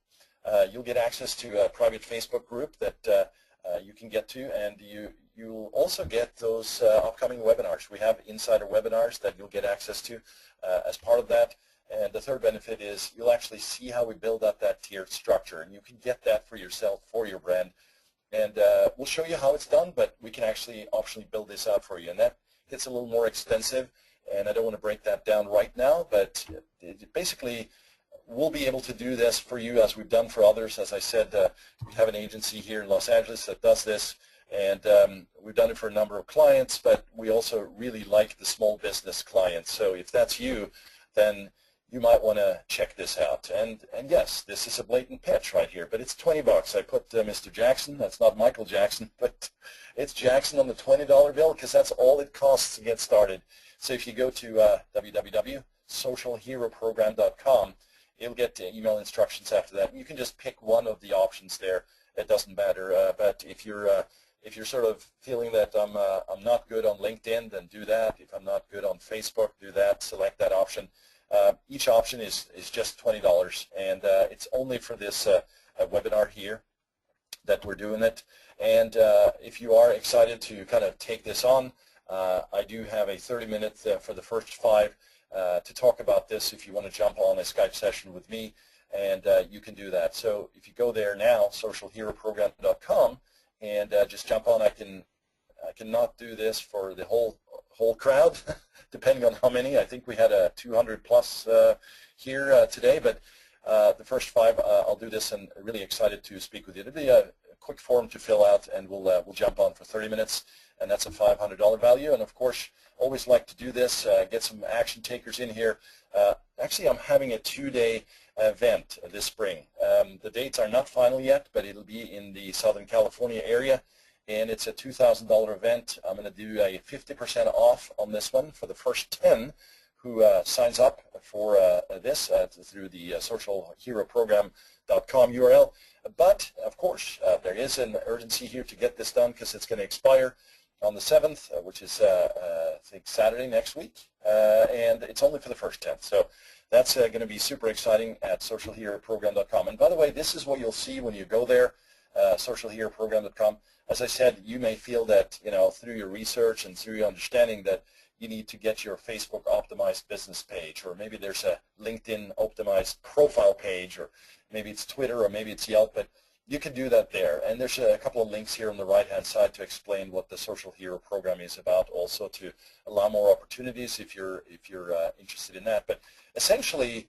Speaker 2: You'll get access to a private Facebook group that you can get to, and you'll also get those upcoming webinars. We have insider webinars that you'll get access to as part of that. And the third benefit is you'll actually see how we build up that tiered structure, and you can get that for yourself, for your brand. And we'll show you how it's done, but we can actually optionally build this out for you. And that gets a little more expensive, and I don't want to break that down right now, but basically we'll be able to do this for you as we've done for others. As I said, we have an agency here in Los Angeles that does this, and we've done it for a number of clients, but we also really like the small business clients. So if that's you, then you might want to check this out. And yes, this is a blatant pitch right here, but it's $20. I put Mr. Jackson, that's not Michael Jackson, but it's Jackson on the $20 bill because that's all it costs to get started. So if you go to www.socialheroprogram.com, you'll get email instructions after that. You can just pick one of the options there. It doesn't matter. But if you're sort of feeling that I'm not good on LinkedIn, then do that. If I'm not good on Facebook, do that. Select that option. Each option is just $20, and it's only for this webinar here that we're doing it. And if you are excited to kind of take this on, I do have a 30-minute for the first 5 to talk about this if you want to jump on a Skype session with me, and you can do that. So if you go there now, socialheroprogram.com, and just jump on. I cannot do this for the whole crowd, depending on how many. I think we had a 200 plus here today, but the first 5 I'll do this, and really excited to speak with you. It'll be a quick form to fill out, and we'll jump on for 30 minutes, and that's a $500 value. And of course, always like to do this, get some action takers in here. Actually, I'm having a 2-day event this spring. The dates are not final yet, but it'll be in the Southern California area, and it's a $2,000 event. I'm going to do a 50% off on this one for the first 10 who signs up for this through the socialheroprogram.com URL. But of course, there is an urgency here to get this done because it's going to expire on the 7th, which is I think Saturday next week, and it's only for the first 10. So that's going to be super exciting at socialheroprogram.com. And by the way, this is what you'll see when you go there, socialheroprogram.com. As I said, you may feel that, you know, through your research and through your understanding that you need to get your Facebook optimized business page, or maybe there's a LinkedIn optimized profile page, or maybe it's Twitter, or maybe it's Yelp, but you can do that there. And there's a couple of links here on the right-hand side to explain what the Social Hero Program is about, also to allow more opportunities if you're interested in that. But essentially,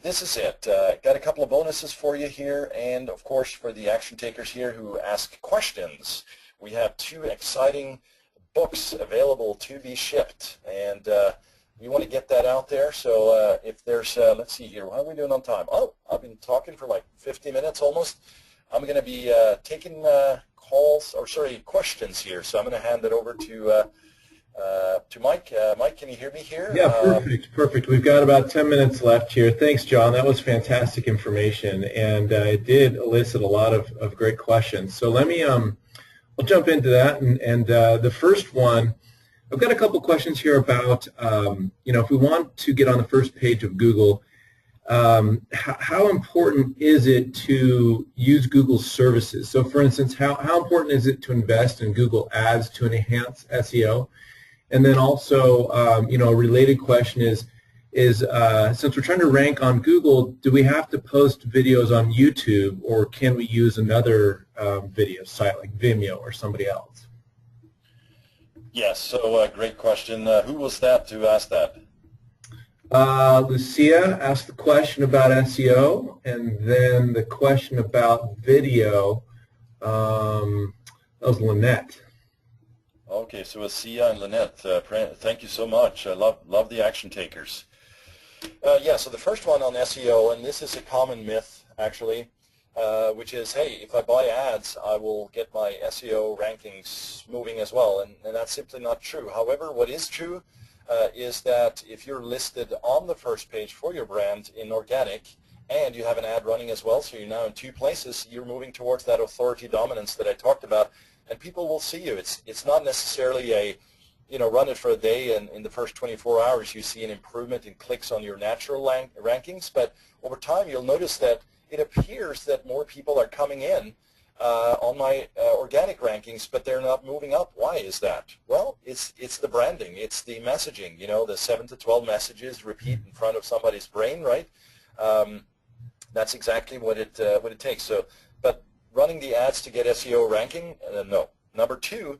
Speaker 2: this is it. Got a couple of bonuses for you here, and of course for the action takers here who ask questions, we have 2 exciting books available to be shipped, and we want to get that out there. So if there's, let's see here, how are we doing on time? Oh, I've been talking for like 50 minutes almost. I'm going to be taking questions here, so I'm going to hand it over to Mike. Mike, can you hear me here?
Speaker 1: Yeah, perfect. We've got about 10 minutes left here. Thanks, John. That was fantastic information, and it did elicit a lot of great questions. So let me, I'll jump into that, and the first one I've got a couple questions here about, if we want to get on the first page of Google, how important is it to use Google's services? So for instance, how important is it to invest in Google Ads to enhance SEO? And then also, a related question is since we're trying to rank on Google, do we have to post videos on YouTube, or can we use another video site like Vimeo or somebody else?
Speaker 2: Yes, so great question. Who was that to ask that?
Speaker 1: Lucia asked the question about SEO, and then the question about video, that was Lynette.
Speaker 2: Okay, so it's Sia and Lynette. Thank you so much. I love the action takers. Yeah, so the first one on SEO, and this is a common myth, actually, which is, hey, if I buy ads, I will get my SEO rankings moving as well, and that's simply not true. However, what is true is that if you're listed on the first page for your brand in organic, and you have an ad running as well, so you're now in two places, you're moving towards that authority dominance that I talked about, and people will see you. It's not necessarily a, run it for a day, and in the first 24 hours you see an improvement in clicks on your natural rankings, but over time you'll notice that it appears that more people are coming in on my organic rankings, but they're not moving up. Why is that? Well, it's the branding, it's the messaging, the 7 to 12 messages repeat in front of somebody's brain, right? That's exactly what it takes. So, but running the ads to get SEO ranking, no. Number two,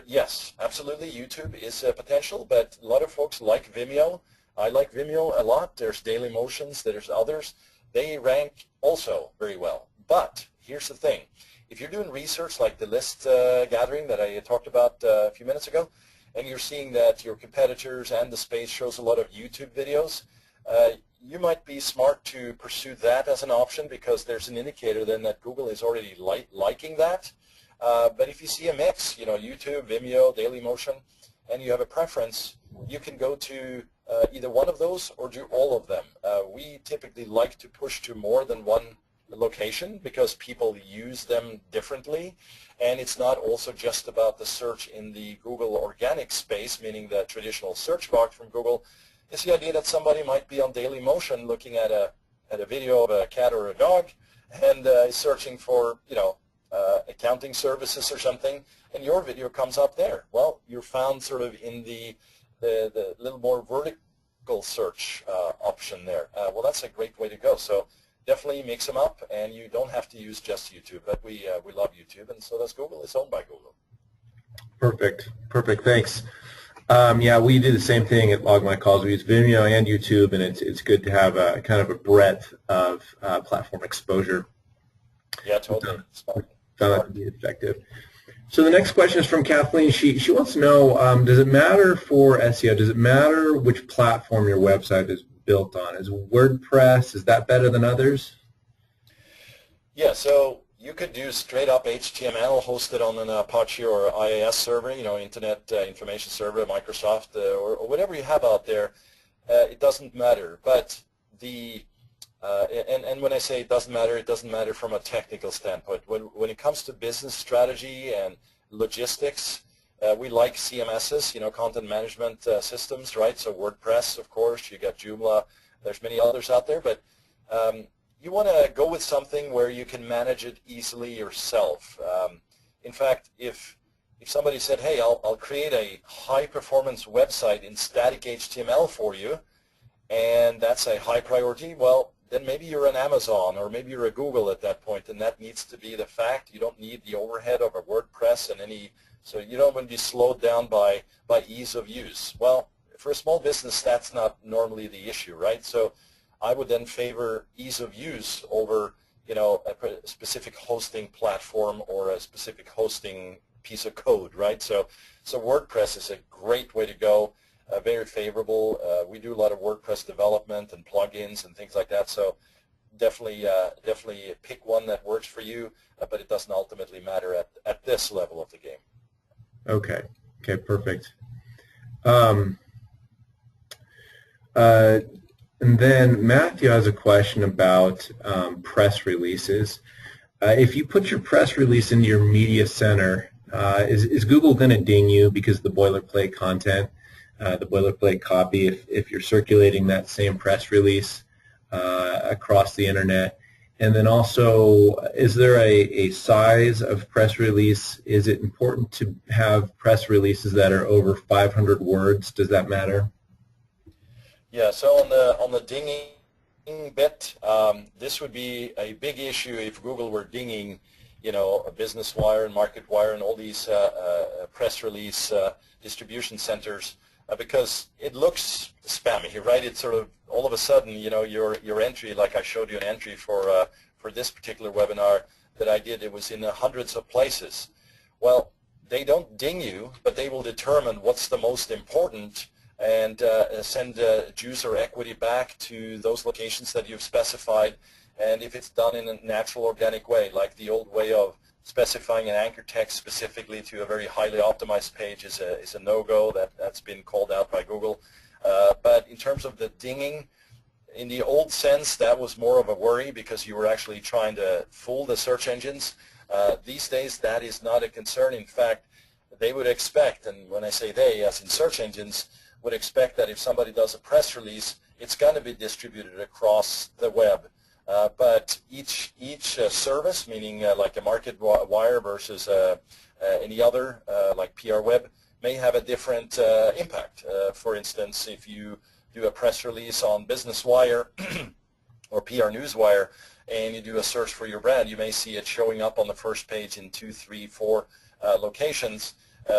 Speaker 2: yes, absolutely, YouTube is a potential, but a lot of folks like Vimeo. I like Vimeo a lot. There's Daily Motions, there's others. They rank also very well. But here's the thing. If you're doing research like the list gathering that I talked about a few minutes ago, and you're seeing that your competitors and the space shows a lot of YouTube videos, you might be smart to pursue that as an option, because there's an indicator then that Google is already liking that. But if you see a mix, YouTube, Vimeo, Dailymotion, and you have a preference, you can go to either one of those or do all of them. We typically like to push to more than one location because people use them differently, and it's not also just about the search in the Google organic space, meaning the traditional search box from Google. It's the idea that somebody might be on Dailymotion looking at a video of a cat or a dog, and is searching for accounting services or something, and your video comes up there. Well, you're found sort of in the little more vertical search option there. Well, that's a great way to go. So definitely mix them up, and you don't have to use just YouTube. But we love YouTube, and so does Google. It's owned by Google.
Speaker 1: Perfect. Thanks. Yeah, we do the same thing at Log My Calls. We use Vimeo and YouTube, and it's good to have a kind of a breadth of platform exposure.
Speaker 2: Yeah, totally.
Speaker 1: Found that to be effective. So the next question is from Kathleen. She wants to know, does it matter for SEO, does it matter which platform your website is built on? Is WordPress, is that better than others?
Speaker 2: Yeah, so you could do straight up HTML hosted on an Apache or IIS server, Internet Information Server, Microsoft, or whatever you have out there. It doesn't matter. But and when I say it doesn't matter from a technical standpoint. When it comes to business strategy and logistics, we like CMSs, content management systems, right? So WordPress, of course, you got Joomla, there's many others out there, but you want to go with something where you can manage it easily yourself. In fact, if somebody said, hey, I'll create a high-performance website in static HTML for you, and that's a high priority, well, then maybe you're an Amazon or maybe you're a Google at that point, and that needs to be the fact. You don't need the overhead of a WordPress and so you don't want to be slowed down by ease of use. Well, for a small business, that's not normally the issue, right? So I would then favor ease of use over, a specific hosting platform or a specific hosting piece of code, right? So WordPress is a great way to go. Very favorable. We do a lot of WordPress development and plugins and things like that. So definitely pick one that works for you, but it doesn't ultimately matter at this level of the game.
Speaker 1: Okay, perfect. And then Matthew has a question about press releases. If you put your press release into your media center, Is Google going to ding you because of the boilerplate content, the boilerplate copy, if you're circulating that same press release across the internet? And then also, is there a size of press release? Is it important to have press releases that are over 500 words? Does that matter?
Speaker 2: Yeah, so on the dinging bit, this would be a big issue if Google were dinging, you know, a Business Wire and MarketWire and all these press release distribution centers, because it looks spammy, right? It's sort of all of a sudden, you know, your entry, like I showed you an entry for this particular webinar that I did, it was in hundreds of places. Well, they don't ding you, but they will determine what's the most important and send juice or equity back to those locations that you've specified. And if it's done in a natural, organic way, like the old way of specifying an anchor text specifically to a very highly optimized page is a no-go. That's been called out by Google. But in terms of the dinging, in the old sense, that was more of a worry because you were actually trying to fool the search engines. These days, that is not a concern. In fact, they would expect, and when I say they, as in search engines, would expect that if somebody does a press release, it's going to be distributed across the web. But each service, meaning like a MarketWire versus any other, like PR Web, may have a different impact. For instance, if you do a press release on Business Wire or PR Newswire, and you do a search for your brand, you may see it showing up on the first page in 2, 3, 4 locations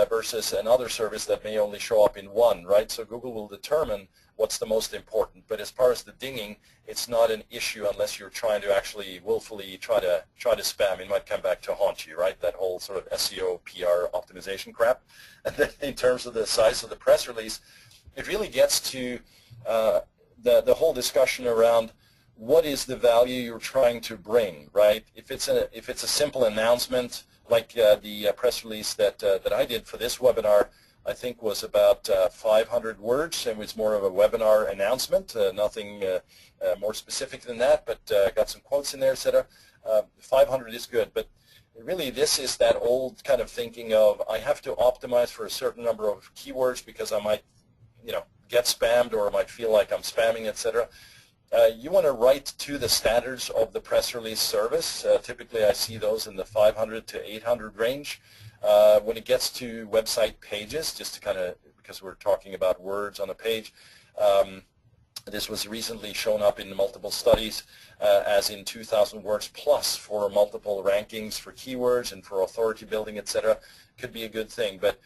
Speaker 2: versus another service that may only show up in one, right? So Google will determine what's the most important. But as far as the dinging, it's not an issue unless you're trying to actually willfully try to spam. It might come back to haunt you, right? That whole sort of SEO, PR optimization crap. And then in terms of the size of the press release, it really gets to the whole discussion around what is the value you're trying to bring, right? If it's a simple announcement, like the press release that I did for this webinar, I think was about 500 words, and was more of a webinar announcement, nothing more specific than that, but got some quotes in there, etc. 500 is good, but really this is that old kind of thinking of I have to optimize for a certain number of keywords because I might, you know, get spammed or might feel like I'm spamming, etc. You want to write to the standards of the press release service. Typically I see those in the 500 to 800 range. When it gets to website pages, just to kind of, because we're talking about words on a page, this was recently shown up in multiple studies as in 2,000 words plus for multiple rankings for keywords and for authority building, etc. Could be a good thing. But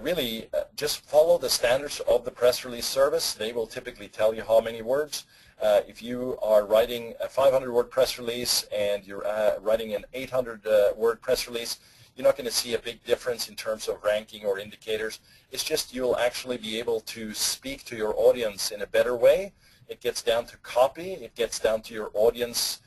Speaker 2: really, just follow the standards of the press release service. They will typically tell you how many words. If you are writing a 500-word press release and you're writing an 800-word press release, you're not going to see a big difference in terms of ranking or indicators. It's just you'll actually be able to speak to your audience in a better way. It gets down to copy. It gets down to your audience,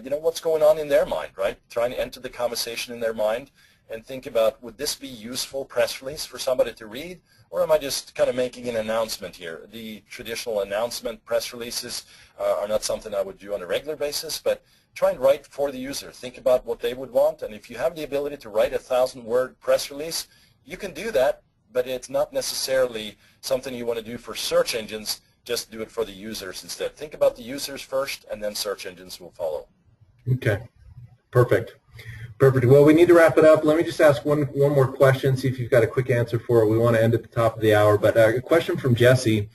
Speaker 2: you know, what's going on in their mind, right? Trying to enter the conversation in their mind and think about, would this be useful press release for somebody to read, or am I just kind of making an announcement here? The traditional announcement press releases are not something I would do on a regular basis, but try and write for the user. Think about what they would want, and if you have the ability to write a 1,000-word press release, you can do that, but it's not necessarily something you want to do for search engines. Just do it for the users instead. Think about the users first, and then search engines will follow.
Speaker 1: Okay, perfect. Perfect. Well, we need to wrap it up. Let me just ask one more question, see if you've got a quick answer for it. We want to end at the top of the hour, but a question from Jesse.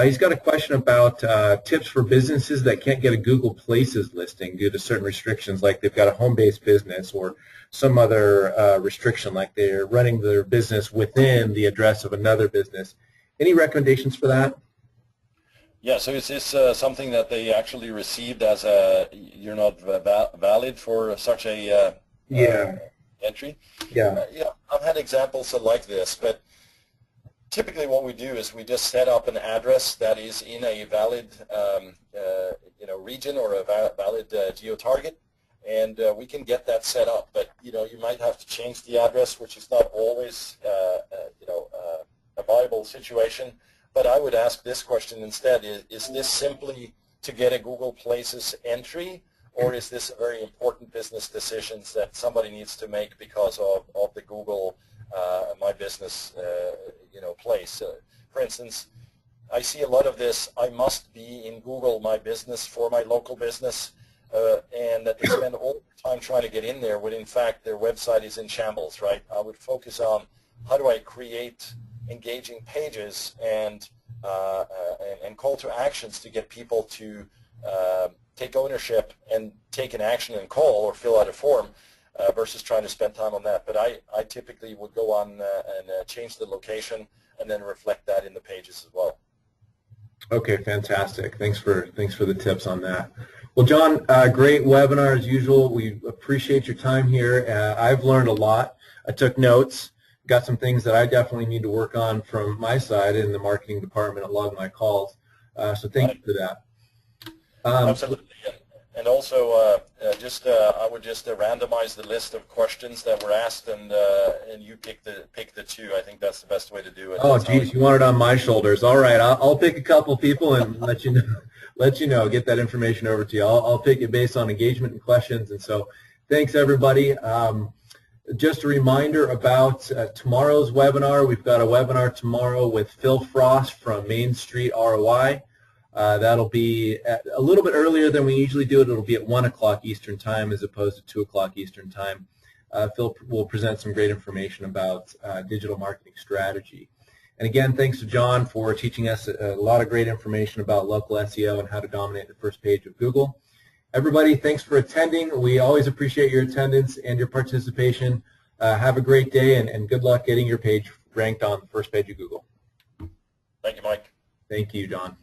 Speaker 1: He's got a question about tips for businesses that can't get a Google Places listing due to certain restrictions, like they've got a home-based business or some other restriction, like they're running their business within the address of another business. Any recommendations for that?
Speaker 2: Yeah, so is this something that they actually received as a, you're not valid for such a entry?
Speaker 1: Yeah.
Speaker 2: Yeah, I've had examples like this, but typically what we do is we just set up an address that is in a valid region or a valid geo-target, and we can get that set up. But you might have to change the address, which is not always a viable situation. But I would ask this question instead: is this simply to get a Google Places entry, or is this a very important business decisions that somebody needs to make because of the Google My Business place? For instance, I see a lot of this, I must be in Google My Business for my local business, and that they spend all the time trying to get in there when in fact their website is in shambles, right? I would focus on how do I create engaging pages and call to actions to get people to take ownership and take an action and call or fill out a form versus trying to spend time on that. But I typically would go on and change the location and then reflect that in the pages as well.
Speaker 1: Okay, fantastic. Thanks for the tips on that. Well, John, great webinar as usual. We appreciate your time here. I've learned a lot. I took notes, got some things that I definitely need to work on from my side in the marketing department at Log My Calls. So thank you for that.
Speaker 2: Absolutely. And also, I would just randomize the list of questions that were asked, and you pick the two. I think that's the best way to do it.
Speaker 1: Oh, geez, you want it on my shoulders. All right, I'll pick a couple people and let you know, get that information over to you. I'll pick it based on engagement and questions. And so, thanks everybody. Just a reminder about tomorrow's webinar. We've got a webinar tomorrow with Phil Frost from Main Street ROI. That'll be a little bit earlier than we usually do it. It'll be at 1 o'clock Eastern Time as opposed to 2 o'clock Eastern Time. Phil will present some great information about digital marketing strategy. And again, thanks to John for teaching us a lot of great information about local SEO and how to dominate the first page of Google. Everybody, thanks for attending. We always appreciate your attendance and your participation. Have a great day, and good luck getting your page ranked on the first page of Google.
Speaker 2: Thank you, Mike.
Speaker 1: Thank you, John.